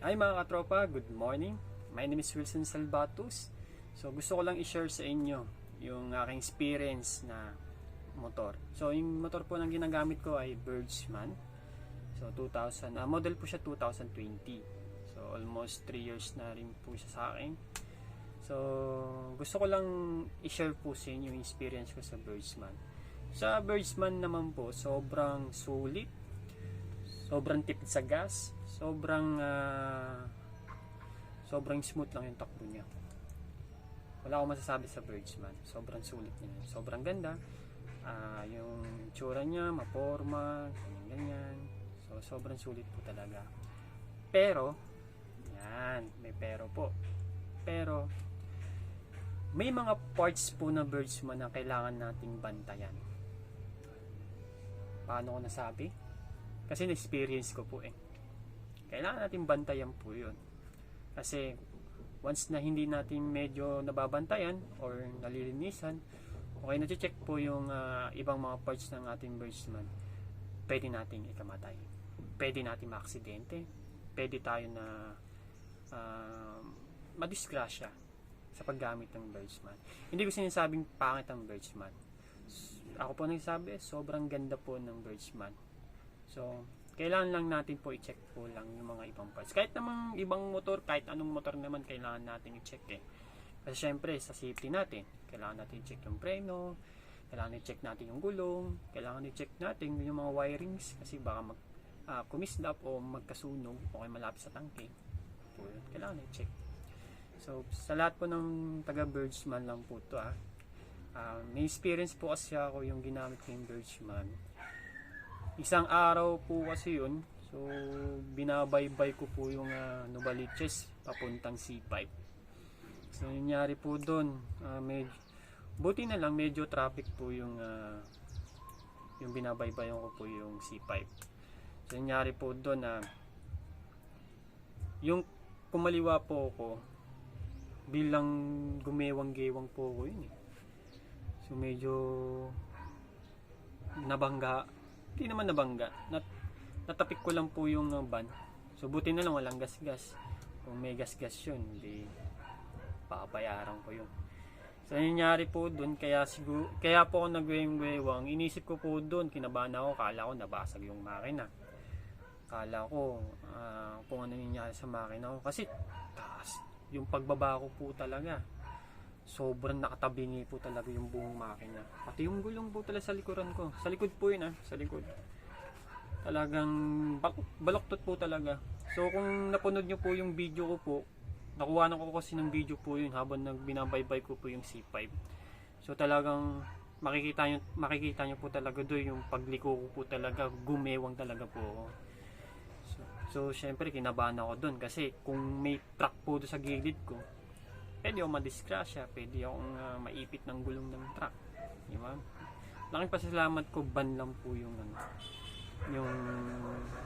Hi mga katropa, good morning. My name is Wilson Salvatus. So gusto ko lang i-share sa inyo yung aking experience na motor. So yung motor po na ginagamit ko ay Birdsman. So 2000, model po siya 2020. So almost 3 years na rin po siya sa akin. So gusto ko lang i-share po sa inyo yung experience ko sa Birdsman. Sa Birdsman naman po, sobrang sulit. Sobrang tipid sa gas, sobrang smooth lang yung takbo niya. Wala akong masasabi sa Birdsman. Sobrang sulit niya. Sobrang ganda. Yung tsura niya, maporma, ganyan. So, sobrang sulit po talaga. Pero, yan, may pero po. Pero, may mga parts po ng Birdsman na kailangan nating bantayan. Paano ko nasabi? Kasi na-experience ko po kailangan natin bantayan po yun. Kasi once na hindi natin medyo nababantayan or nalilinisan, okay, na-check po yung ibang mga parts ng ating Birdsman, pwede nating ikamatay. Pwede natin maaksidente. Pwede tayo na madisgrasya sa paggamit ng Birdsman. Hindi ko sinasabing pangit ang Birdsman. Ako po nagsabi, sobrang ganda po ng Birdsman. So, kailangan lang natin po i-check po lang yung mga ibang parts. Kahit namang ibang motor, kahit anong motor naman, kailangan natin i-check Kasi syempre, sa safety natin, kailangan natin i-check yung preno, kailangan i-check natin yung gulong, kailangan i-check natin yung mga wirings, kasi baka kumislap o magkasunog o kaya malapit sa tangke. Po, kailangan i-check. So, sa lahat po ng taga-Birdsman lang po ito may experience po kasi ako yung ginamit ko yung Birdsman. Isang araw po kasi yun. So, binabaybay ko po yung Novaliches papuntang C5. So, nangyari po doon, buti na lang medyo traffic po yung binabaybayan ko po yung C5. So, nangyari po doon yung kumaliwa po ako, bilang gumewang-gewang po ko yun So, medyo nabangga. Hindi naman nabangga. Natapik ko lang po yung van. So, buti na lang walang gas-gas. Kung may gas-gas yun, hindi papayaran ko yun. So, nangyari po dun, kaya po ako nagwewang-wewang. Inisip ko po dun, kinabahan ako, kala ko nabasag yung makina. Kala ko kung ano nangyari sa makina ko. Kasi, taas. Yung pagbaba ko po talaga, sobrang nakatabingi po talaga yung buong makina. Pati yung gulong po talaga sa likuran ko. Sa likod po yun sa likod. Talagang baloktot po talaga. So kung napunod nyo po yung video ko po, nakuha na ko kasi ng video po yun habang binabaybay ko po yung C5. So talagang makikita nyo po talaga doon yung pagliko ko po talaga, gumewang talaga po. So syempre kinabahan ako doon kasi kung may truck po doon sa gilid ko, pwede akong madisgrasya, pwede akong maipit ng gulong ng truck. Diba? Laking pasalamat ko, ban lang po yung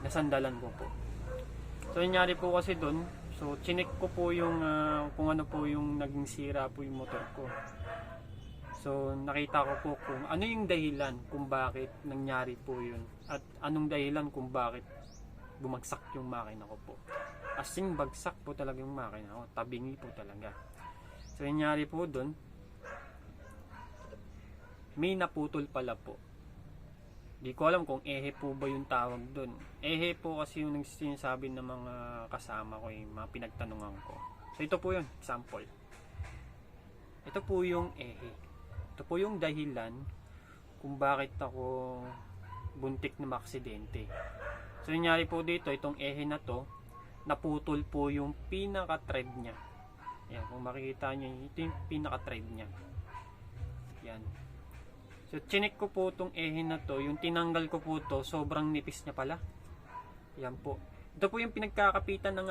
nasandalan ko po. So, nangyari po kasi doon, so, chinek ko po yung kung ano po yung naging sira po yung motor ko. So, nakita ko po kung ano yung dahilan kung bakit nangyari po yun. At anong dahilan kung bakit bumagsak yung makina ko po. As in, bagsak po talaga yung makina ko. Tabingi po talaga. So, nangyari po doon, may naputol pala po. Di ko alam kung ehe po ba yung tawag doon. Ehe po kasi yung sinasabi ng mga kasama ko, yung mga pinagtanungan ko. So, ito po yun, example. Ito po yung ehe. Ito po yung dahilan kung bakit ako buntik na maksidente. So, nangyari po dito, itong ehe na to, naputol po yung pinaka-thread niya. Yan, kung makikita nyo, ito yung pinaka-thread niya. Yan. So, chinek ko po itong ehe na to. Yung tinanggal ko po to, sobrang nipis niya pala. Yan po. Ito po yung pinagkakapitan ng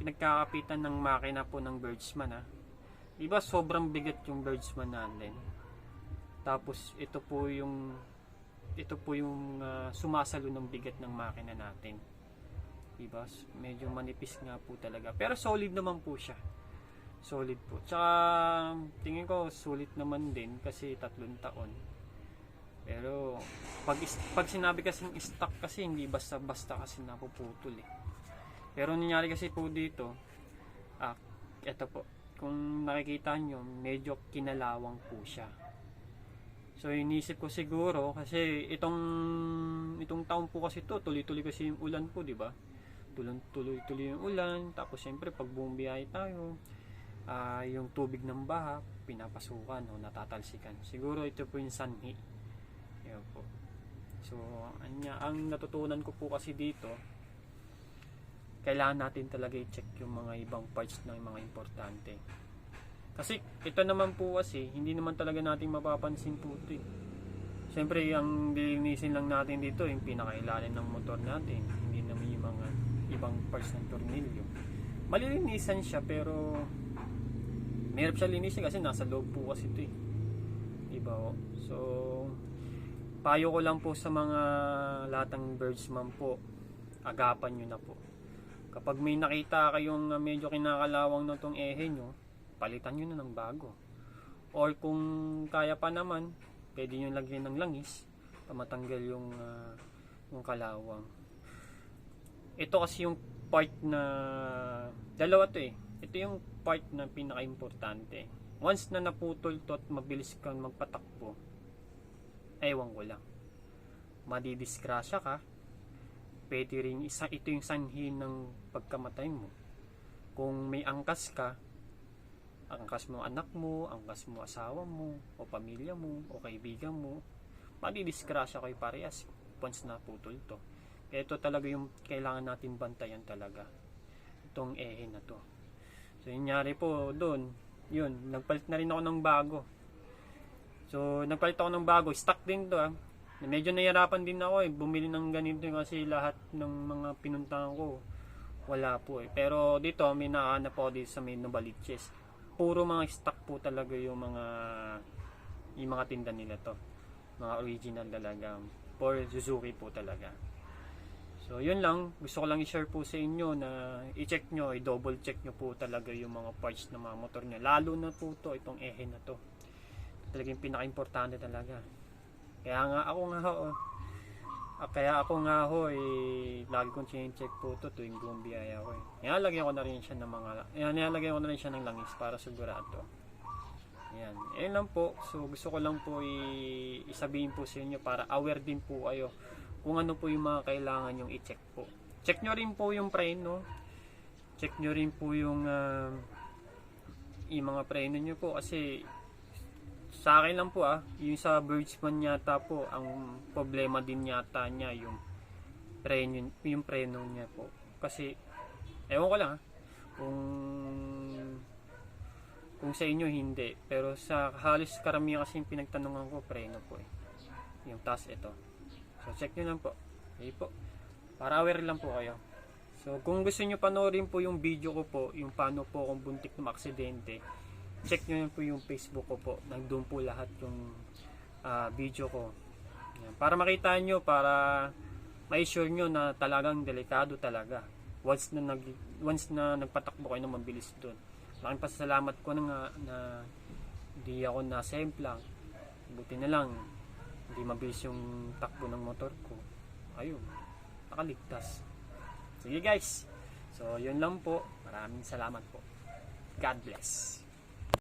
pinagkakapitan ng makina po ng Birdsman Diba, sobrang bigat yung Birdsman natin. Tapos, ito po yung sumasalo ng bigat ng makina natin. Diba? Medyo manipis nga po talaga. Pero solid naman po siya. Solid po. Tsaka tingin ko sulit naman din kasi 3 taon. Pero pag sinabi kasing stock kasi hindi basta-basta kasi napuputol Pero nangyari kasi po dito, eto po, kung nakikita nyo, medyo kinalawang po siya. So inisip ko siguro kasi itong taon po kasi to, tuloy-tuloy kasi yung ulan po, di ba? Tuloy-tuloy yung ulan, tapos siyempre pag buong biyahe tayo, yung tubig ng baha pinapasukan o natatalsikan. Siguro ito po yung sanhi. Yan po. So ang natutunan ko po kasi dito, kailangan natin talaga i-check yung mga ibang parts ng mga importante. Kasi ito naman po kasi, hindi naman talaga natin mapapansin po ito. Siyempre, ang lilinisin lang natin dito, yung pinakailalim ng motor natin. Hindi naman yung mga ibang parts ng tornilyo. Malilinisan siya, pero mahirap siya linisin kasi nasa loob po kasi ito. Diba o? So, payo ko lang po sa mga latang birdsman po, agapan nyo na po. Kapag may nakita kayong medyo kinakalawang na itong ehe nyo, palitan nyo na ng bago. Or kung kaya pa naman, pwede nyo lagyan ng langis para matanggal yung kalawang. Ito kasi yung part na dalawa to eh. Ito yung part na pinaka-importante. Once na naputol to at mabilis kang magpatakbo, ewan ko lang, madidisgrasya ka. Pwede rin ito yung sanhi ng pagkamatay mo. Kung may angkas ka, angkas mo anak mo, angkas mo asawa mo, o pamilya mo, o kaibigan mo, madidisgrasya kayo parehas once na putol to. Kaya ito talaga yung kailangan natin bantayan talaga, itong ehe na to. So nangyari po doon, yun, nagpalit na rin ako ng bago. So nagpalit ako ng bago, stock din to medyo nahirapan din ako bumili ng ganito kasi lahat ng mga pinuntahan ko wala po pero dito may nakahanap ako dito sa may Novaliches. Puro mga stock po talaga yung mga tinda nila to, mga original talaga for Suzuki po talaga. So yun lang, gusto ko lang i-share po sa inyo na i-check nyo, i-double check nyo po talaga yung mga parts ng mga motor nyo, lalo na po to, itong ehe na to talagang pinaka-importante talaga. Kaya ako nga ho lagi kong check po to tuwing buong biyaya ko Nilalagyan ko na rin siya ng langis para sigurado. Ayun lang po. So gusto ko lang po isabihin po sa inyo para aware din po kayo kung ano po yung mga kailangan yung i-check po. Check nyo rin po yung preno. Check nyo rin po yung mga preno nyo po kasi sa akin lang po yung sa Birdsman yata po, ang problema din yata niya yung preno niya po. Kasi, ewan ko lang kung sa inyo hindi. Pero sa halos karamihan kasi yung pinagtanungan ko, preno po yung taas ito. So, check nyo lang po. Okay po. Para aware lang po kayo. So, kung gusto nyo panoorin po yung video ko po, yung paano po akong buntik na aksidente, check nyo po yung Facebook ko po. Nandun po lahat yung video ko. Para makita nyo, para ma-assure nyo na talagang delikado talaga. Once na nagpatakbo kayo ng mabilis doon. Malaking pasasalamat ko na hindi ako nasemplang. Buti na lang, hindi mabilis yung takbo ng motor ko. Ayun, nakaligtas. Sige guys, so yun lang po. Maraming salamat po. God bless.